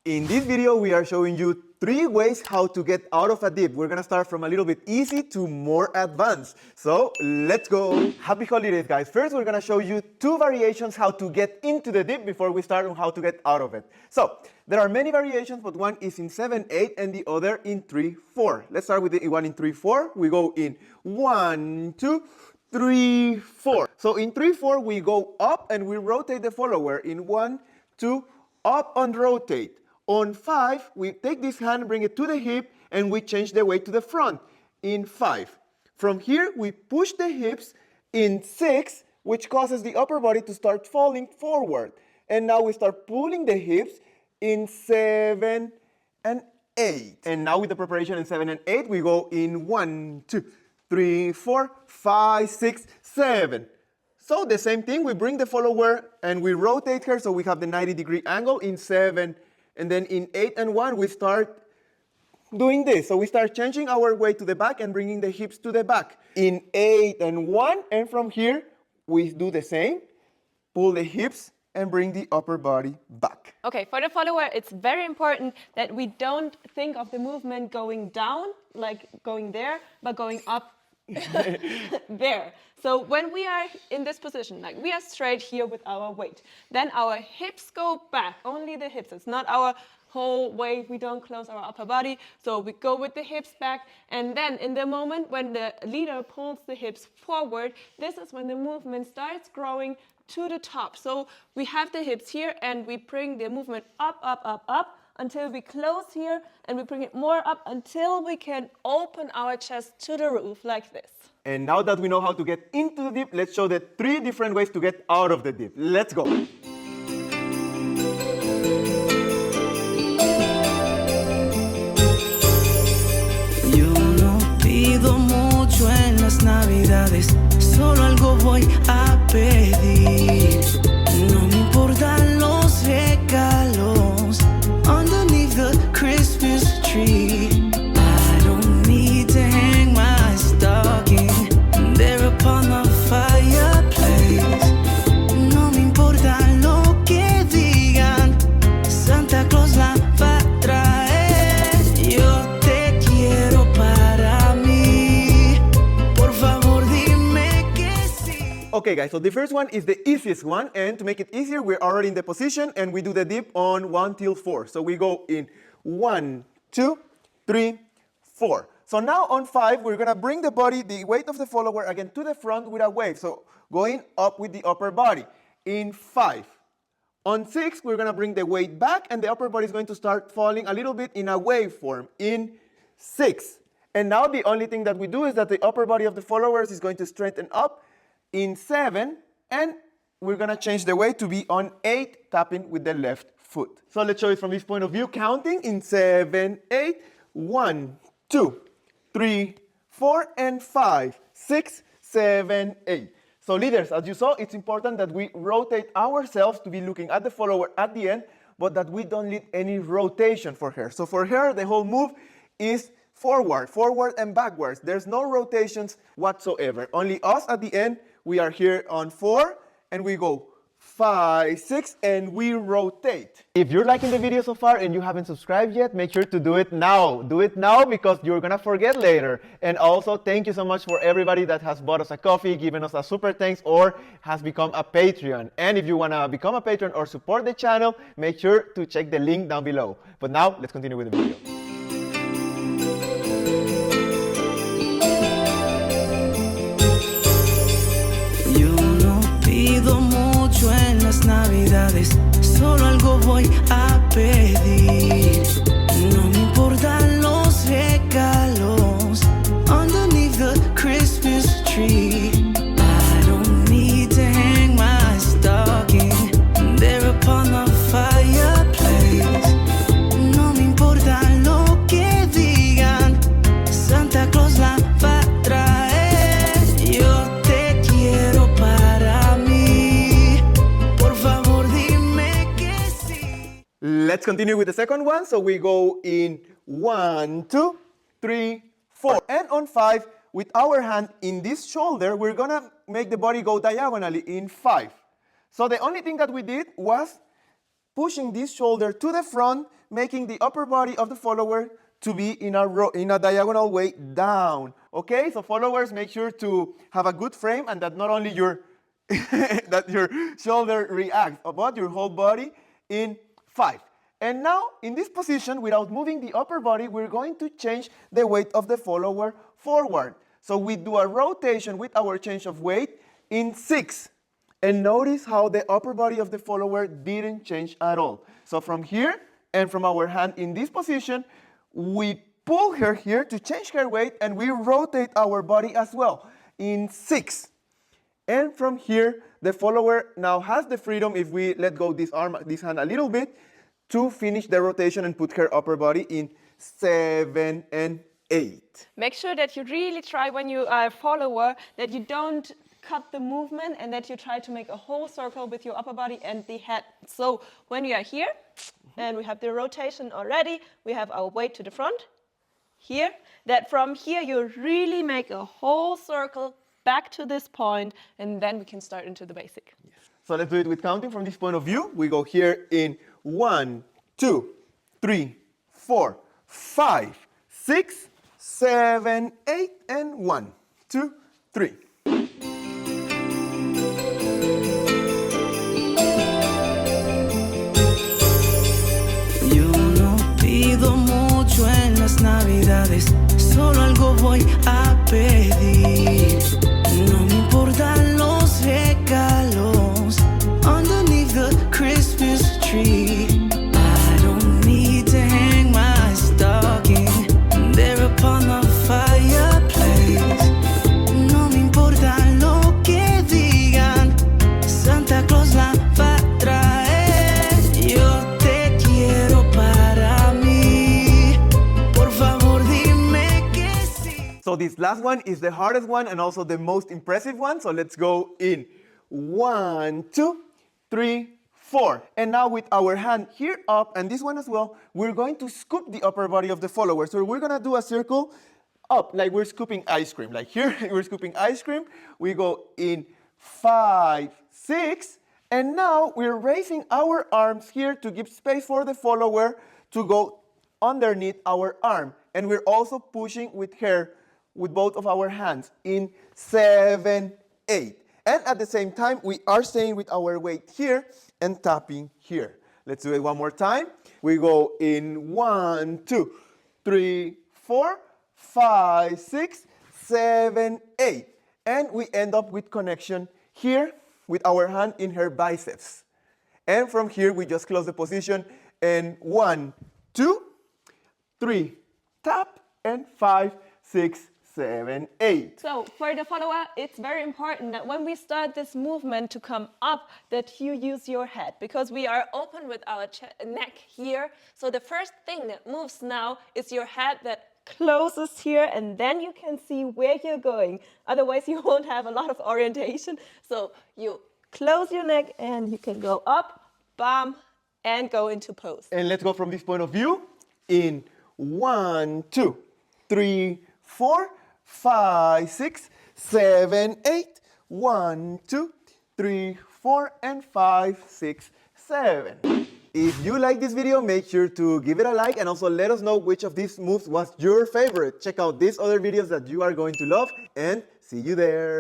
In this video, we are showing you 3 ways how to get out of a dip. We're gonna start from a little bit easy to more advanced. So let's go. Happy holidays, guys. First, we're gonna show you 2 variations how to get into the dip before we start on how to get out of it. So there are many variations, but one is in 7/8 and the other in 3/4. Let's start with the one in 3/4. We go in 1, 2, 3, 4. So in 3/4, we go up and we rotate the follower in 1, 2, up and rotate. On 5, we take this hand, bring it to the hip, and we change the weight to the front in 5. From here, we push the hips in 6, which causes the upper body to start falling forward. And now we start pulling the hips in 7 and 8. And now with the preparation in 7 and 8, we go in 1, 2, 3, 4, 5, 6, 7. So the same thing, we bring the follower and we rotate her so we have the 90-degree angle in 7. And then in 8 and 1, we start doing this. So we start changing our weight to the back and bringing the hips to the back. In 8 and 1, and from here, we do the same. Pull the hips and bring the upper body back. Okay, for the follower, it's very important that we don't think of the movement going down, like going there, but going up there. So when we are in this position, like we are straight here with our weight, then our hips go back, only the hips. It's not our whole weight. We don't close our upper body. So we go with the hips back. And then in the moment when the leader pulls the hips forward, this is when the movement starts growing to the top. So we have the hips here and we bring the movement up, up, up, up, until we close here, and we bring it more up until we can open our chest to the roof like this. And now that we know how to get into the dip, let's show the 3 different ways to get out of the dip. Let's go. Yo no pido mucho en las Navidades, solo algo voy a pedir. No me importan los regalos underneath the Christmas tree. I don't need to hang my stocking there upon the fireplace. No me importa lo que digan, Santa Claus la va a traer. Yo te quiero para mí, por favor dime que sí. Okay guys, so the first one is the easiest one, and to make it easier, we're already in the position and we do the dip on 1 till 4. So we go in 1, 2, 3, 4. So now on 5, we're gonna bring the body, the weight of the follower again to the front with a wave. So going up with the upper body in 5. On 6, we're gonna bring the weight back and the upper body is going to start falling a little bit in a wave form in 6. And now the only thing that we do is that the upper body of the followers is going to straighten up in 7, and we're gonna change the weight to be on 8, tapping with the left foot. So let's show it from this point of view, counting in 7, 8, 1, 2, 3, 4, and 5, 6, 7, 8. So leaders, as you saw, it's important that we rotate ourselves to be looking at the follower at the end, but that we don't leave any rotation for her. So for her, the whole move is forward, forward and backwards. There's no rotations whatsoever. Only us at the end. We are here on 4 and we go 5, 6, and we rotate. If you're liking the video so far and you haven't subscribed yet, make sure to do it now. Do it now because you're gonna forget later. And also, thank you so much for everybody that has bought us a coffee, given us a super thanks, or has become a Patreon. And if you wanna become a patron or support the channel, make sure to check the link down below. But now, let's continue with the video. Pido mucho en las Navidades, solo algo voy a pedir. No me importan los regalos underneath the Christmas tree. I don't need to hang my stocking there upon the fireplace. No me importa lo que digan, Santa Claus la va a traer. Yo te quiero para mí, por favor dime que sí. Let's continue with the second one. So we go in 1, 2, 3, 4. And on 5, with our hand in this shoulder, we're gonna make the body go diagonally in 5. So the only thing that we did was pushing this shoulder to the front, making the upper body of the follower to be in a diagonal way down. Okay, so followers, make sure to have a good frame and that not only your that your shoulder reacts, but your whole body in 5. And now, in this position, without moving the upper body, we're going to change the weight of the follower forward. So we do a rotation with our change of weight in 6. And notice how the upper body of the follower didn't change at all. So from here, and from our hand in this position, we pull her here to change her weight, and we rotate our body as well in 6. And from here, the follower now has the freedom, if we let go this hand a little bit, to finish the rotation and put her upper body in 7 and 8. Make sure that you really try when you are a follower that you don't cut the movement and that you try to make a whole circle with your upper body and the head. So when you are here and we have the rotation already, we have our weight to the front here, that from here you really make a whole circle back to this point, and then we can start into the basic. So let's do it with counting from this point of view. We go here in 1, 2, 3, 4, 5, 6, 7, 8, and 1, 2, 3. Yo no pido mucho en las navidades, solo algo voy a pedir. No me importan los regalos underneath the Christmas tree. I don't need to hang my stocking there upon the fireplace. No me importa lo que digan, Santa Claus la va a traer. Yo te quiero para mí, por favor dime que sí. So this last one is the hardest one and also the most impressive one. So let's go in 1, 2, 3, 4. And now with our hand here up, and this one as well, we're going to scoop the upper body of the follower. So we're going to do a circle up, like we're scooping ice cream. Like here, we're scooping ice cream. We go in 5, 6, and now we're raising our arms here to give space for the follower to go underneath our arm. And we're also pushing with her, with both of our hands in 7, 8. And at the same time, we are staying with our weight here and tapping here. Let's do it one more time. We go in 1, 2, 3, 4, 5, 6, 7, 8. And we end up with connection here with our hand in her biceps. And from here, we just close the position and 1, 2, 3, tap, and 5, 6, 7, 8. So for the follower, it's very important that when we start this movement to come up, that you use your head, because we are open with our neck here. So the first thing that moves now is your head that closes here, and then you can see where you're going. Otherwise, you won't have a lot of orientation. So you close your neck and you can go up, bam, and go into pose. And let's go from this point of view in 1, 2, 3, 4, 5, 6, 7, 8. 1, 2, 3, 4, and 5, 6, 7. If you like this video, make sure to give it a like and also let us know which of these moves was your favorite. Check out these other videos that you are going to love, and see you there.